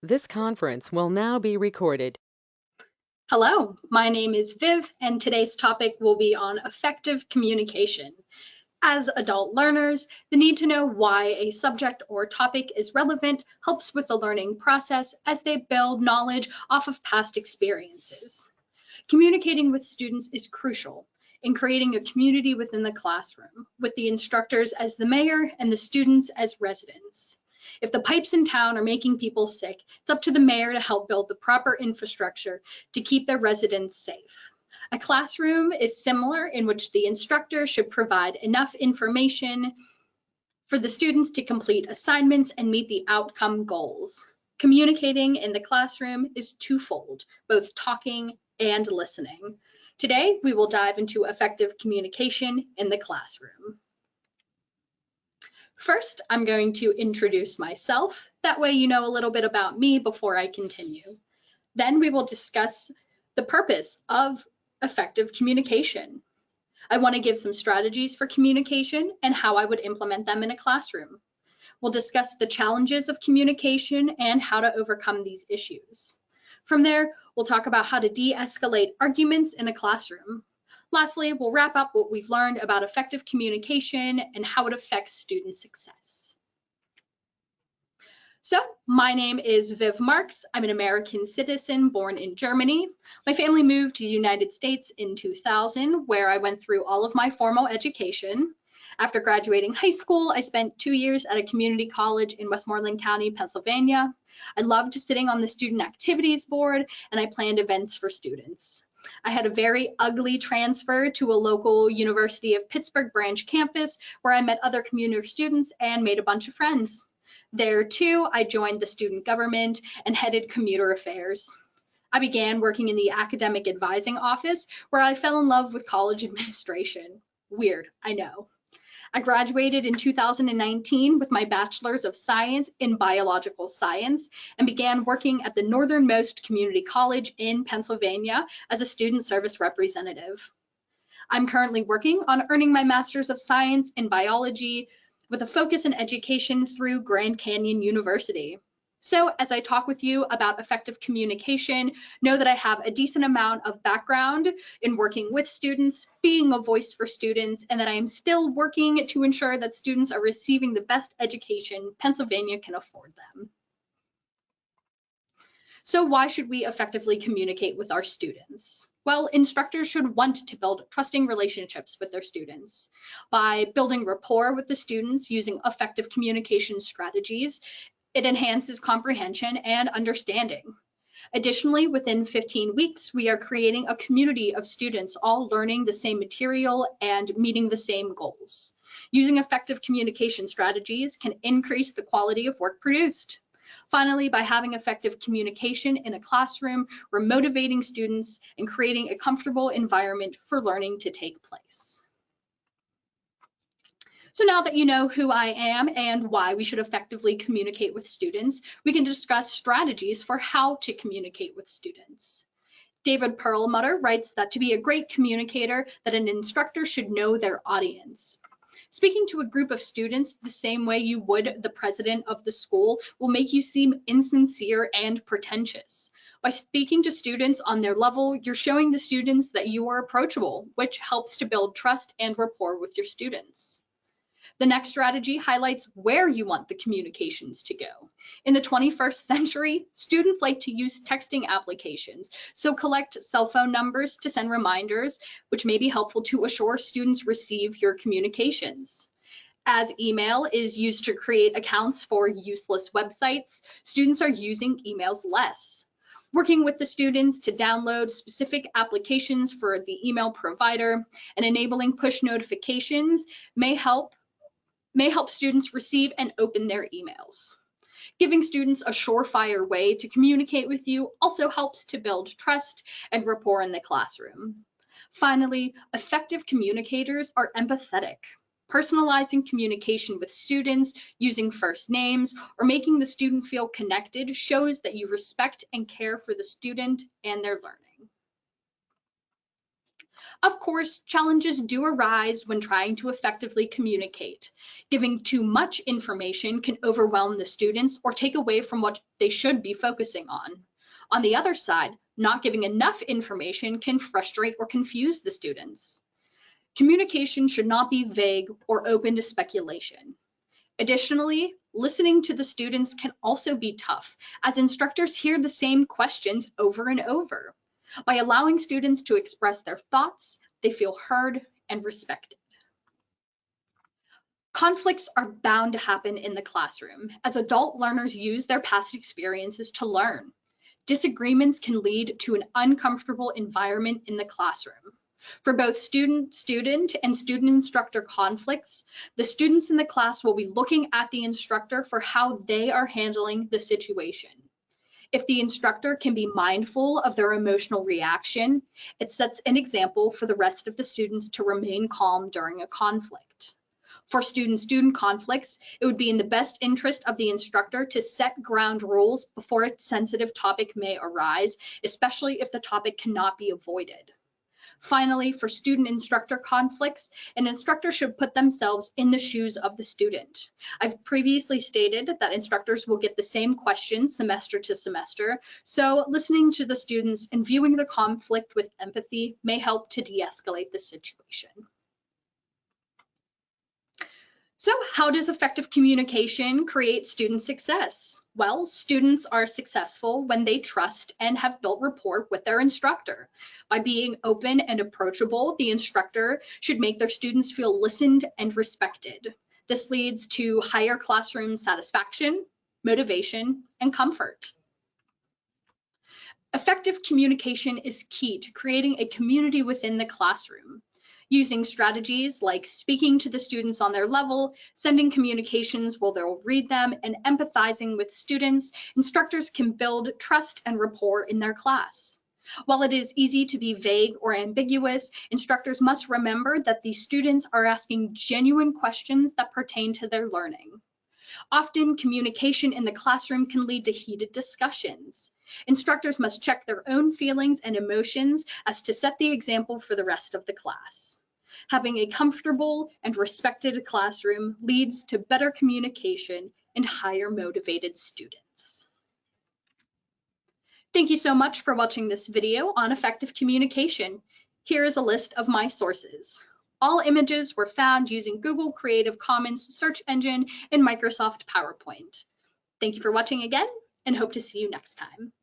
This conference will now be recorded. Hello, my name is Viv, and today's topic will be on effective communication. As adult learners, the need to know why a subject or topic is relevant helps with the learning process as they build knowledge off of past experiences. Communicating with students is crucial in creating a community within the classroom, with the instructors as the mayor and the students as residents. If the pipes in town are making people sick, it's up to the mayor to help build the proper infrastructure to keep their residents safe. A classroom is similar in which the instructor should provide enough information for the students to complete assignments and meet the outcome goals. Communicating in the classroom is twofold, both talking and listening. Today, we will dive into effective communication in the classroom. First, I'm going to introduce myself. That way you know a little bit about me before I continue. Then we will discuss the purpose of effective communication. I want to give some strategies for communication and how I would implement them in a classroom. We'll discuss the challenges of communication and how to overcome these issues. From there, we'll talk about how to de-escalate arguments in a classroom. Lastly, we'll wrap up what we've learned about effective communication and how it affects student success. So, my name is Viv Marks. I'm an American citizen born in Germany. My family moved to the United States in 2000, where I went through all of my formal education. After graduating high school, I spent 2 years at a community college in Westmoreland County, Pennsylvania. I loved sitting on the student activities board, and I planned events for students. I had a very ugly transfer to a local University of Pittsburgh branch campus where I met other community students and made a bunch of friends. There too, I joined the student government and headed commuter affairs. I began working in the academic advising office where I fell in love with college administration. Weird, I know. I graduated in 2019 with my Bachelor's of Science in Biological Science and began working at the northernmost community college in Pennsylvania as a student service representative. I'm currently working on earning my Master's of Science in Biology with a focus in education through Grand Canyon University. So as I talk with you about effective communication, know that I have a decent amount of background in working with students, being a voice for students, and that I am still working to ensure that students are receiving the best education Pennsylvania can afford them. So why should we effectively communicate with our students? Well, instructors should want to build trusting relationships with their students. By building rapport with the students using effective communication strategies, it enhances comprehension and understanding. Additionally, within 15 weeks, we are creating a community of students all learning the same material and meeting the same goals. Using effective communication strategies can increase the quality of work produced. Finally, by having effective communication in a classroom, we're motivating students and creating a comfortable environment for learning to take place. So now that you know who I am and why we should effectively communicate with students, we can discuss strategies for how to communicate with students. David Perlmutter writes that to be a great communicator, that an instructor should know their audience. Speaking to a group of students the same way you would the president of the school will make you seem insincere and pretentious. By speaking to students on their level, you're showing the students that you are approachable, which helps to build trust and rapport with your students. The next strategy highlights where you want the communications to go. In the 21st century, students like to use texting applications, so collect cell phone numbers to send reminders, which may be helpful to assure students receive your communications. As email is used to create accounts for useless websites, students are using emails less. Working with the students to download specific applications for the email provider and enabling push notifications may help students receive and open their emails. Giving students a surefire way to communicate with you also helps to build trust and rapport in the classroom. Finally, effective communicators are empathetic. Personalizing communication with students, using first names, or making the student feel connected shows that you respect and care for the student and their learning. Of course, challenges do arise when trying to effectively communicate. Giving too much information can overwhelm the students or take away from what they should be focusing on. On the other side, not giving enough information can frustrate or confuse the students. Communication should not be vague or open to speculation. Additionally, listening to the students can also be tough, as instructors hear the same questions over and over. By allowing students to express their thoughts, they feel heard and respected. Conflicts are bound to happen in the classroom, as adult learners use their past experiences to learn. Disagreements can lead to an uncomfortable environment in the classroom. For both student-student and student-instructor conflicts, the students in the class will be looking at the instructor for how they are handling the situation. If the instructor can be mindful of their emotional reaction, it sets an example for the rest of the students to remain calm during a conflict. For student-student conflicts, it would be in the best interest of the instructor to set ground rules before a sensitive topic may arise, especially if the topic cannot be avoided. Finally, for student-instructor conflicts, an instructor should put themselves in the shoes of the student. I've previously stated that instructors will get the same questions semester to semester, so listening to the students and viewing the conflict with empathy may help to de-escalate the situation. So how does effective communication create student success? Well, students are successful when they trust and have built rapport with their instructor. By being open and approachable, the instructor should make their students feel listened and respected. This leads to higher classroom satisfaction, motivation, and comfort. Effective communication is key to creating a community within the classroom. Using strategies like speaking to the students on their level, sending communications while they'll read them, and empathizing with students, instructors can build trust and rapport in their class. While it is easy to be vague or ambiguous, instructors must remember that these students are asking genuine questions that pertain to their learning. Often, communication in the classroom can lead to heated discussions. Instructors must check their own feelings and emotions as to set the example for the rest of the class. Having a comfortable and respected classroom leads to better communication and higher motivated students. Thank you so much for watching this video on effective communication. Here is a list of my sources. All images were found using Google Creative Commons search engine and Microsoft PowerPoint. Thank you for watching again, and hope to see you next time.